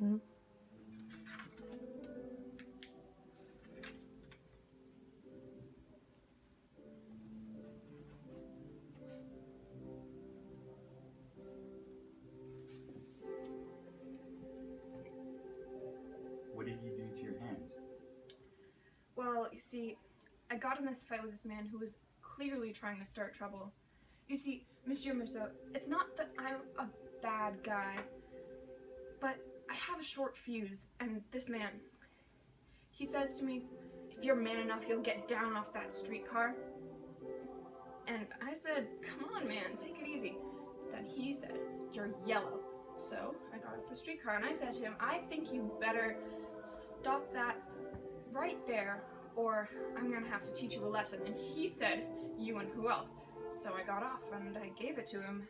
Mm. What did you do to your hand? Well, you see, I got in this fight with this man who was clearly trying to start trouble. You see, Monsieur Musso, it's not that I'm a bad guy, but I have a short fuse, and this man, he says to me, if you're man enough, you'll get down off that streetcar. And I said, come on, man, take it easy. Then he said, you're yellow. So I got off the streetcar and I said to him, I think you better stop that right there, or I'm gonna have to teach you a lesson. And he said, you and who else? So I got off and I gave it to him,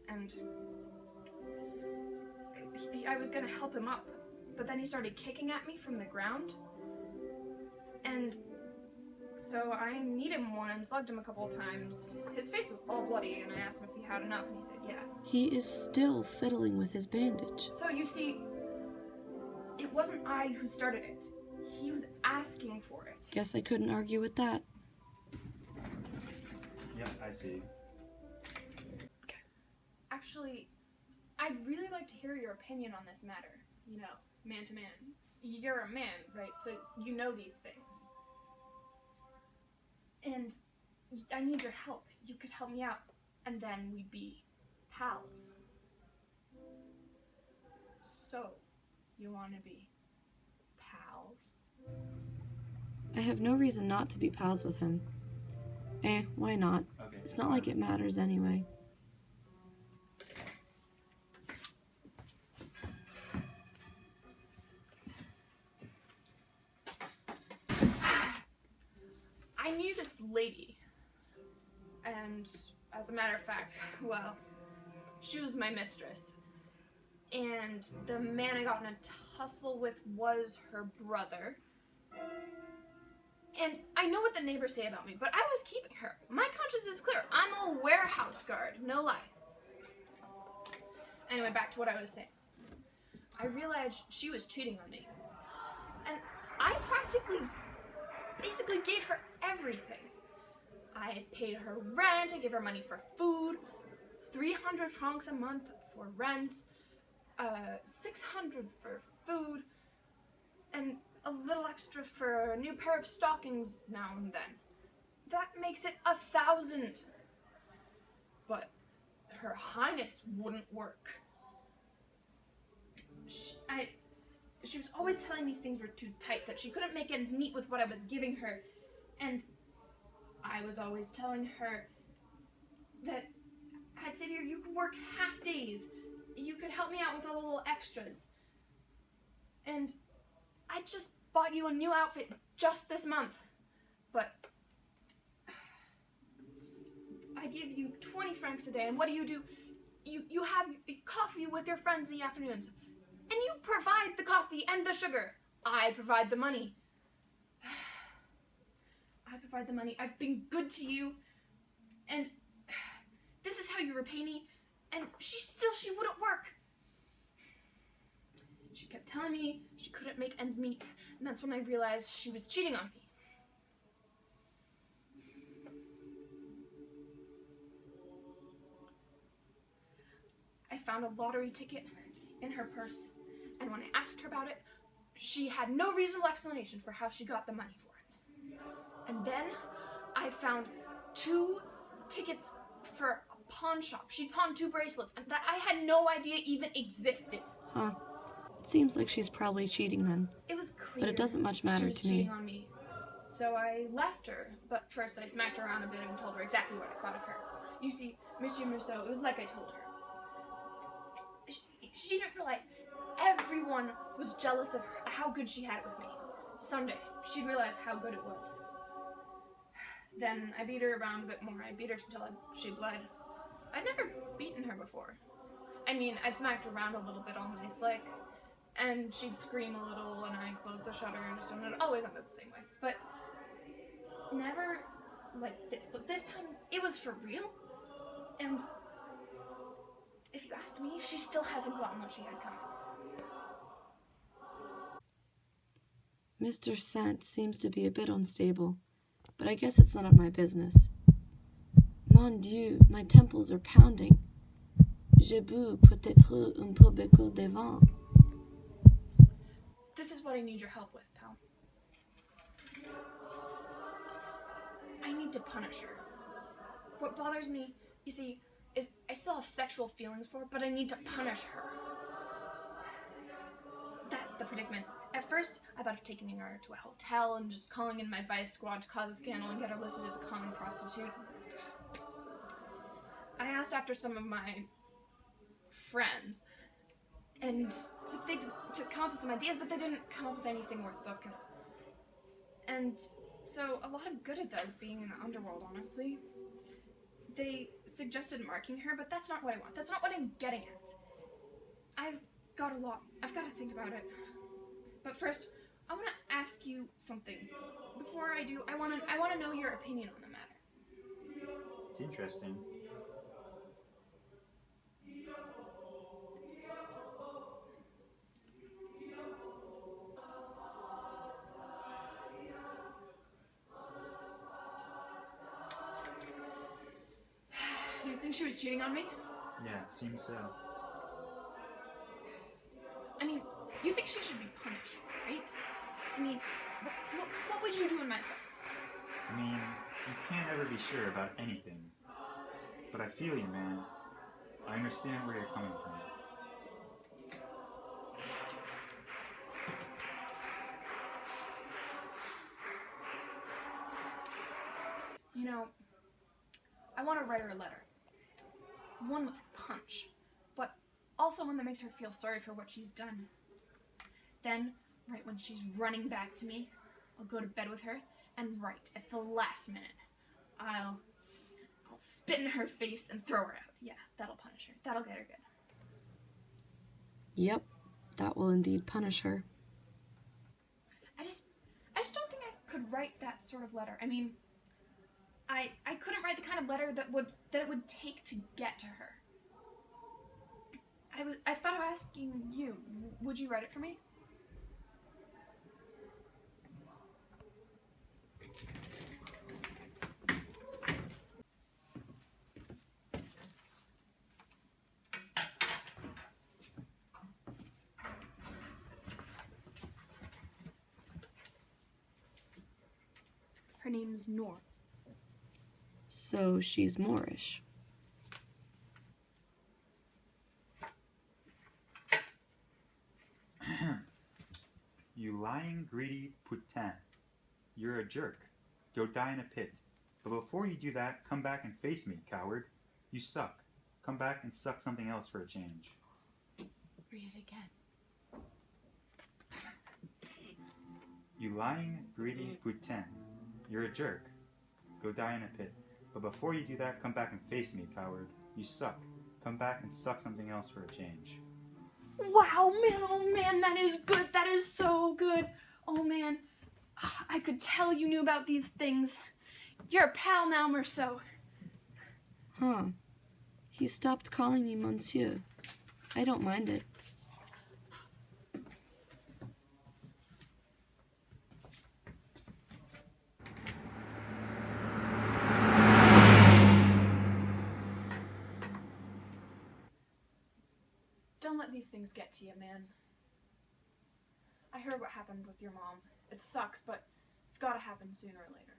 and I was gonna help him up, but then he started kicking at me from the ground, and so I kneed him one and slugged him a couple of times. His face was all bloody, and I asked him if he had enough, and he said yes. He is still fiddling with his bandage. So you see, it wasn't I who started it. He was asking for it. Guess I couldn't argue with that. Yep, I see. Actually, I'd really like to hear your opinion on this matter. You know, man to man. You're a man, right? So you know these things. And I need your help. You could help me out, and then we'd be pals. So, you want to be pals? I have no reason not to be pals with him. Why not? Okay. It's not like it matters anyway. I knew this lady, and as a matter of fact, well, she was my mistress. And the man I got in a tussle with was her brother. And I know what the neighbors say about me, but I was keeping her. My conscience is clear. I'm a warehouse guard, no lie. Anyway, back to what I was saying. I realized she was cheating on me. And I basically gave her everything. I paid her rent, I gave her money for food, 300 francs a month for rent, 600 for food, and a little extra for a new pair of stockings now and then. That makes it 1,000. But Her Highness wouldn't work. She was always telling me things were too tight, that she couldn't make ends meet with what I was giving her, and I was always telling her that I'd sit here, you could work half days, you could help me out with all the little extras, and I just bought you a new outfit just this month, but I give you 20 francs a day, and what do? You have coffee with your friends in the afternoons, and you provide the coffee and the sugar. I provide the money. I provide the money. I've been good to you, and this is how you repay me, and she wouldn't work. She kept telling me she couldn't make ends meet, and that's when I realized she was cheating on me. I found a lottery ticket in her purse, and when I asked her about it, she had no reasonable explanation for how she got the money for it. And then I found 2 tickets for a pawn shop. She pawned 2 bracelets, and that I had no idea even existed. Huh. It seems like she's probably cheating then. It was clear. But it doesn't much matter she was to me. cheating on me. So I left her, but first I smacked her around a bit and told her exactly what I thought of her. You see, Monsieur Musso, it was like I told her. She didn't realize everyone was jealous of her, how good she had it with me. Someday, she'd realize how good it was. Then I beat her around a bit more. I beat her until she bled. I'd never beaten her before. I mean, I'd smacked her around a little bit all nice like, and she'd scream a little and I'd close the shutter and just it always ended the same way. But never like this. But this time, it was for real. And if you asked me, she still hasn't gotten what she had coming. Mr. Sant seems to be a bit unstable, but I guess it's none of my business. Mon Dieu, my temples are pounding. J'ai bu peut-être un peu beaucoup de vin. This is what I need your help with, pal. I need to punish her. What bothers me, you see, is I still have sexual feelings for her, but I need to punish her. That's the predicament. At first, I thought of taking her to a hotel and just calling in my vice squad to cause a scandal and get her listed as a common prostitute. I asked after some of my friends, and to come up with some ideas, but they didn't come up with anything worth focus. And so a lot of good it does being in the underworld, honestly. They suggested marking her, but that's not what I want. That's not what I'm getting at. I've got to think about it. But first, I want to ask you something. Before I do, I want to know your opinion on the matter. It's interesting. You think she was cheating on me? Yeah, seems so. I mean, you think she should be punished, right? I mean, what would you do in my place? I mean, you can't ever be sure about anything. But I feel you, man. I understand where you're coming from. You know, I want to write her a letter. One with punch, but also one that makes her feel sorry for what she's done. Then, right when she's running back to me, I'll go to bed with her, and right at the last minute, I'll spit in her face and throw her out. Yeah, that'll punish her. That'll get her good. Yep, that will indeed punish her. I just don't think I could write that sort of letter. I mean, I couldn't write the kind of letter that it would take to get to her. I thought of asking you. Would you write it for me? Her name's Nor. So she's Moorish. You lying, greedy putain. You're a jerk. Go die in a pit. But before you do that, come back and face me, coward. You suck. Come back and suck something else for a change. Read it again. You lying, greedy putain. You're a jerk. Go die in a pit. But before you do that, come back and face me, coward. You suck. Come back and suck something else for a change. Wow, man, oh man, that is good. That is so good. Oh man, I could tell you knew about these things. You're a pal now, Merceau. Huh. He stopped calling me Monsieur. I don't mind it. Don't let these things get to you, man. I heard what happened with your mom. It sucks, but it's gotta happen sooner or later.